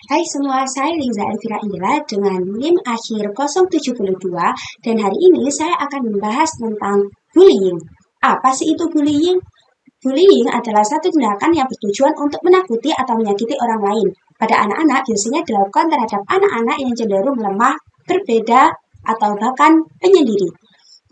Hai semua, saya Liza Elvira Indra dengan NIM akhir 072 dan hari ini saya akan membahas tentang bullying. Apa sih itu bullying? Bullying adalah satu tindakan yang bertujuan untuk menakuti atau menyakiti orang lain. Pada anak-anak biasanya dilakukan terhadap anak-anak yang cenderung lemah, berbeda, atau bahkan penyendiri.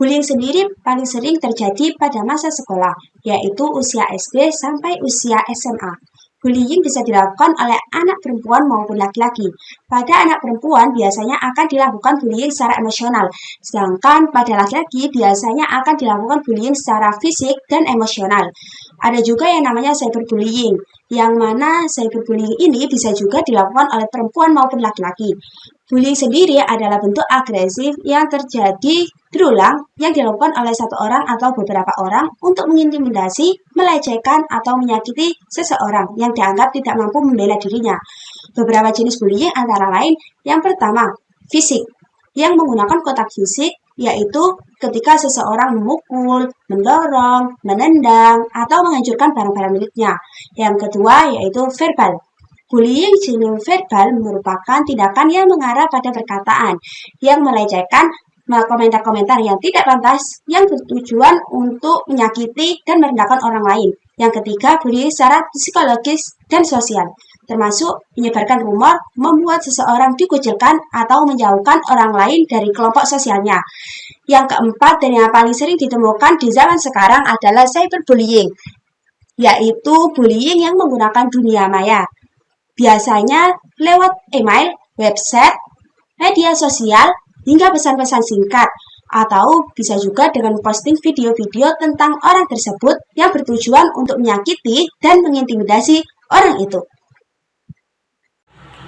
Bullying sendiri paling sering terjadi pada masa sekolah, yaitu usia SD sampai usia SMA. Bullying bisa dilakukan oleh anak perempuan maupun laki-laki. Pada anak perempuan biasanya akan dilakukan bullying secara emosional, sedangkan pada laki-laki biasanya akan dilakukan bullying secara fisik dan emosional. Ada juga yang namanya cyberbullying, yang mana cyberbullying ini bisa juga dilakukan oleh perempuan maupun laki-laki. Bullying sendiri adalah bentuk agresif yang terjadi berulang yang dilakukan oleh satu orang atau beberapa orang untuk mengintimidasi, melecehkan, atau menyakiti seseorang yang dianggap tidak mampu membela dirinya. Beberapa jenis bullying antara lain, yang pertama, fisik, yang menggunakan kontak fisik, yaitu ketika seseorang memukul, mendorong, menendang, atau menghancurkan barang-barang miliknya. Yang kedua, yaitu verbal. Bullying jenis verbal merupakan tindakan yang mengarah pada perkataan, yang melecehkan, komentar-komentar yang tidak pantas, yang bertujuan untuk menyakiti dan merendahkan orang lain. Yang ketiga, bullying secara psikologis dan sosial, termasuk menyebarkan rumor, membuat seseorang dikucilkan atau menjauhkan orang lain dari kelompok sosialnya. Yang keempat, dan yang paling sering ditemukan di zaman sekarang adalah cyberbullying, yaitu bullying yang menggunakan dunia maya. Biasanya lewat email, website, media sosial, hingga pesan-pesan singkat, atau bisa juga dengan posting video-video tentang orang tersebut yang bertujuan untuk menyakiti dan mengintimidasi orang itu.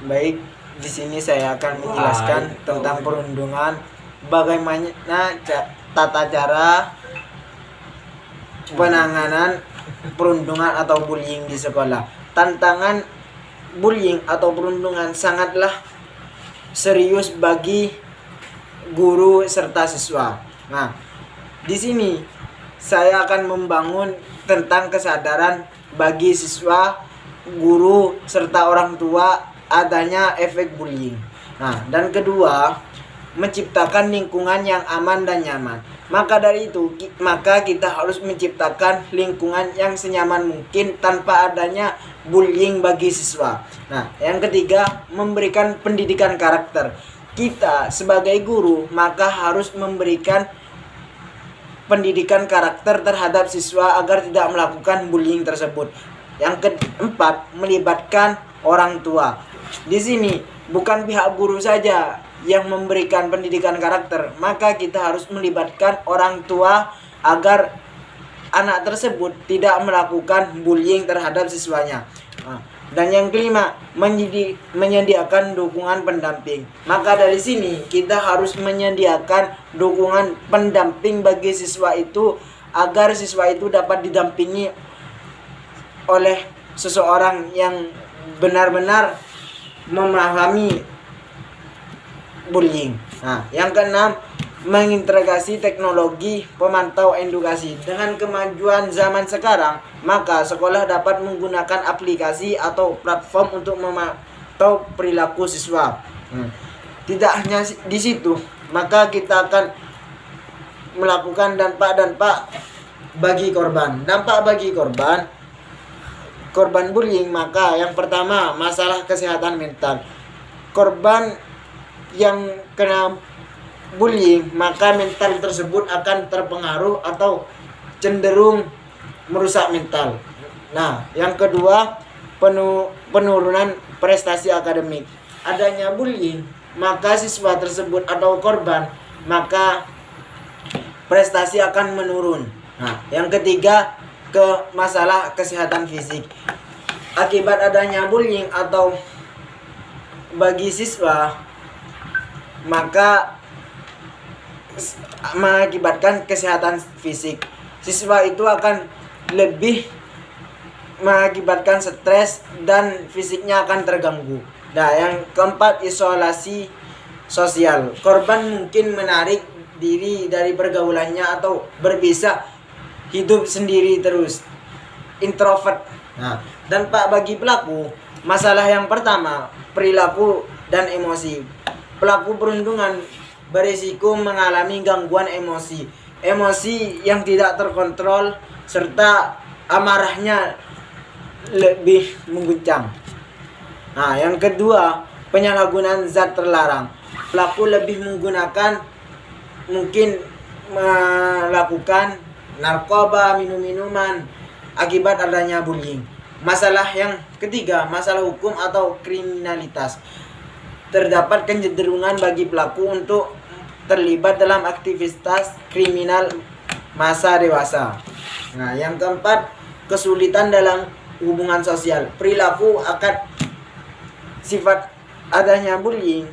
Baik, di sini saya akan menjelaskan tentang perundungan, bagaimana tata cara penanganan perundungan atau bullying di sekolah. Tantangan bullying atau perundungan sangatlah serius bagi guru serta siswa. Nah, di sini saya akan membangun tentang kesadaran bagi siswa, guru serta orang tua adanya efek bullying. Nah, dan kedua, menciptakan lingkungan yang aman dan nyaman. Maka dari itu, kita harus menciptakan lingkungan yang senyaman mungkin tanpa adanya bullying bagi siswa. Nah, yang ketiga, memberikan pendidikan karakter. Kita sebagai guru maka harus memberikan pendidikan karakter terhadap siswa agar tidak melakukan bullying tersebut. Yang keempat, melibatkan orang tua. Di sini bukan pihak guru saja yang memberikan pendidikan karakter, maka kita harus melibatkan orang tua agar anak tersebut tidak melakukan bullying terhadap siswanya. Dan yang kelima, menyediakan dukungan pendamping. Maka dari sini kita harus menyediakan dukungan pendamping bagi siswa itu agar siswa itu dapat didampingi oleh seseorang yang benar-benar memahami bullying. Nah, yang keenam, mengintegrasi teknologi pemantau edukasi. Dengan kemajuan zaman sekarang, maka sekolah dapat menggunakan aplikasi atau platform untuk memantau perilaku siswa. Tidak hanya di situ, maka kita akan melakukan dampak-dampak bagi korban. Dampak bagi korban bullying, maka yang pertama, masalah kesehatan mental. Korban yang kena bullying, maka mental tersebut akan terpengaruh atau cenderung merusak mental. Nah, yang kedua, penurunan prestasi akademik. Adanya bullying, maka siswa tersebut atau korban, maka prestasi akan menurun. Nah, yang ketiga, masalah kesehatan fisik. Akibat adanya bullying atau bagi siswa, maka mengakibatkan kesehatan fisik. Siswa itu akan lebih mengakibatkan stres dan fisiknya akan terganggu. Nah, yang keempat, isolasi sosial. Korban mungkin menarik diri dari pergaulannya atau berpisah, hidup sendiri terus, introvert. Nah, dampak bagi pelaku, masalah yang pertama, perilaku dan emosi. Pelaku perundungan berisiko mengalami gangguan emosi, emosi yang tidak terkontrol serta amarahnya lebih mengguncang. Nah, yang kedua, penyalahgunaan zat terlarang. Pelaku lebih menggunakan, mungkin melakukan narkoba, minum-minuman akibat adanya bullying. Masalah yang ketiga, masalah hukum atau kriminalitas. Terdapat kecenderungan bagi pelaku untuk terlibat dalam aktivitas kriminal masa dewasa. Nah, yang keempat, kesulitan dalam hubungan sosial. Perilaku akan sifat adanya bullying,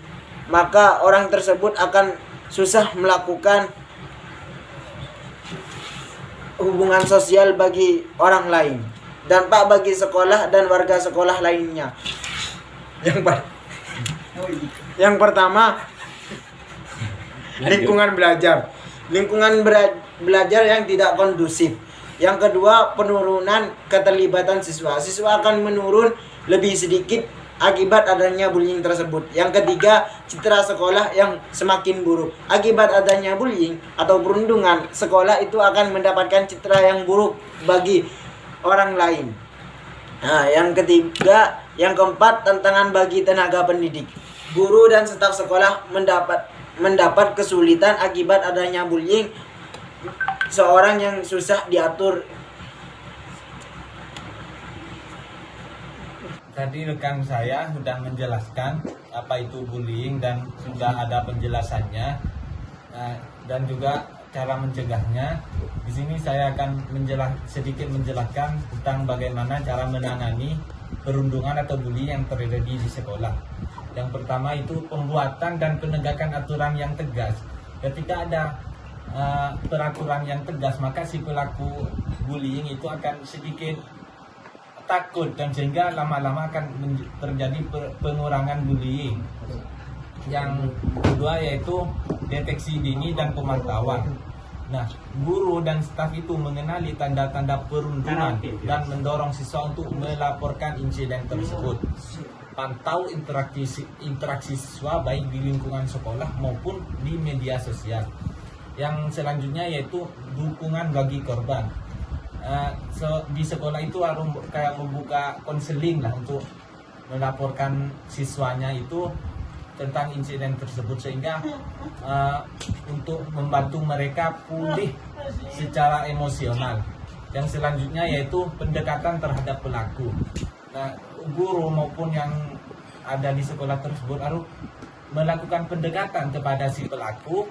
maka orang tersebut akan susah melakukan hubungan sosial bagi orang lain. Dampak bagi sekolah dan warga sekolah lainnya. Yang pertama, lingkungan belajar. Lingkungan belajar yang tidak kondusif. Yang kedua, penurunan keterlibatan siswa. Siswa akan menurun lebih sedikit akibat adanya bullying tersebut. Yang ketiga, citra sekolah yang semakin buruk. Akibat adanya bullying atau perundungan, sekolah itu akan mendapatkan citra yang buruk bagi orang lain. Nah, yang keempat, tantangan bagi tenaga pendidik. Guru dan staf sekolah mendapat kesulitan akibat adanya bullying. Seorang yang susah diatur. Tadi rekan saya sudah menjelaskan apa itu bullying dan sudah ada penjelasannya, dan juga cara mencegahnya. Di sini saya akan sedikit menjelaskan tentang bagaimana cara menangani perundungan atau bullying yang terjadi di sekolah. Yang pertama itu pembuatan dan penegakan aturan yang tegas. Ketika ada peraturan yang tegas, maka si pelaku bullying itu akan sedikit takut dan sehingga lama-lama akan terjadi pengurangan bullying. Yang kedua yaitu deteksi dini dan pemantauan. Nah, guru dan staf itu mengenali tanda-tanda perundungan dan mendorong siswa untuk melaporkan insiden tersebut. Pantau interaksi siswa baik di lingkungan sekolah maupun di media sosial. Yang selanjutnya yaitu dukungan bagi korban. Di sekolah itu harus kayak membuka konseling lah untuk melaporkan siswanya itu tentang insiden tersebut, sehingga untuk membantu mereka pulih secara emosional. Yang selanjutnya yaitu pendekatan terhadap pelaku. Nah, guru maupun yang ada di sekolah tersebut harus melakukan pendekatan kepada si pelaku.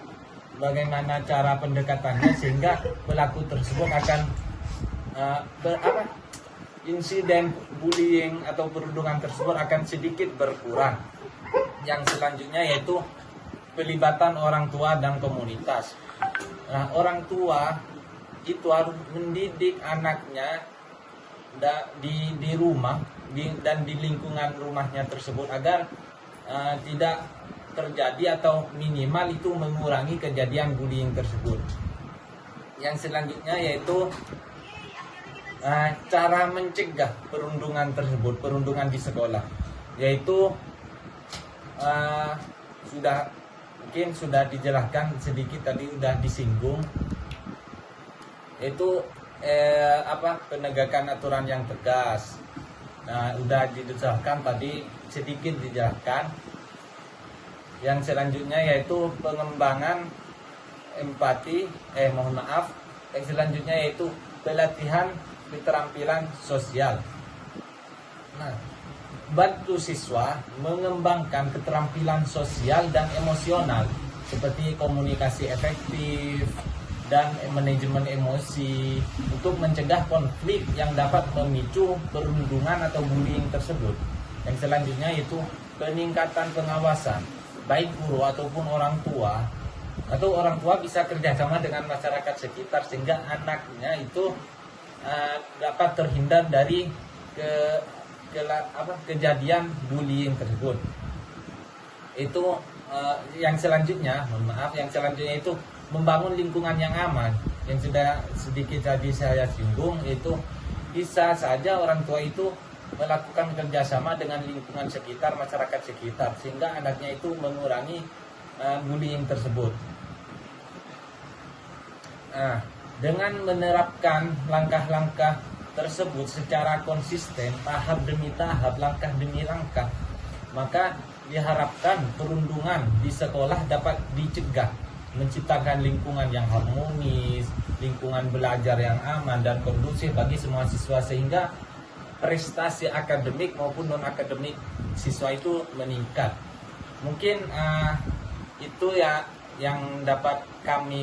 Bagaimana cara pendekatannya sehingga pelaku tersebut akan insiden bullying atau perundungan tersebut akan sedikit berkurang. Yang selanjutnya yaitu pelibatan orang tua dan komunitas. Nah, orang tua itu harus mendidik anaknya di rumah dan di lingkungan rumahnya tersebut agar tidak terjadi atau minimal itu mengurangi kejadian bullying tersebut. Yang selanjutnya yaitu cara mencegah perundungan tersebut, perundungan di sekolah, yaitu sudah dijelaskan sedikit tadi, sudah disinggung, yaitu penegakan aturan yang tegas. Nah, sudah dijelaskan tadi, sedikit dijelaskan. Yang selanjutnya yaitu pengembangan empati, yang selanjutnya yaitu pelatihan keterampilan sosial. Nah, bantu siswa mengembangkan keterampilan sosial dan emosional seperti komunikasi efektif dan manajemen emosi untuk mencegah konflik yang dapat memicu perundungan atau bullying tersebut. Yang selanjutnya yaitu peningkatan pengawasan, baik guru ataupun orang tua, atau orang tua bisa kerjasama dengan masyarakat sekitar sehingga anaknya itu dapat terhindar dari kejadian bullying tersebut. Itu yang selanjutnya itu membangun lingkungan yang aman. Yang sudah sedikit tadi saya singgung, itu bisa saja orang tua itu melakukan kerjasama dengan lingkungan sekitar, masyarakat sekitar, sehingga anaknya itu mengurangi bullying tersebut. Nah, dengan menerapkan langkah-langkah tersebut secara konsisten, tahap demi tahap, langkah demi langkah, maka diharapkan perundungan di sekolah dapat dicegah, menciptakan lingkungan yang harmonis, lingkungan belajar yang aman dan kondusif bagi semua siswa, sehingga prestasi akademik maupun non akademik siswa itu meningkat. Mungkin itu ya yang dapat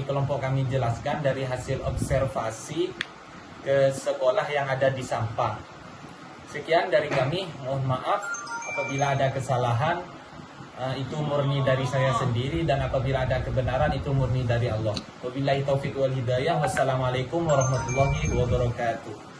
kelompok kami jelaskan dari hasil observasi ke sekolah yang ada di Sampang. Sekian dari kami, mohon maaf apabila ada kesalahan, itu murni dari saya sendiri, dan apabila ada kebenaran itu murni dari Allah. Wabillahi taufiq wal hidayah. Wassalamualaikum warahmatullahi wabarakatuh.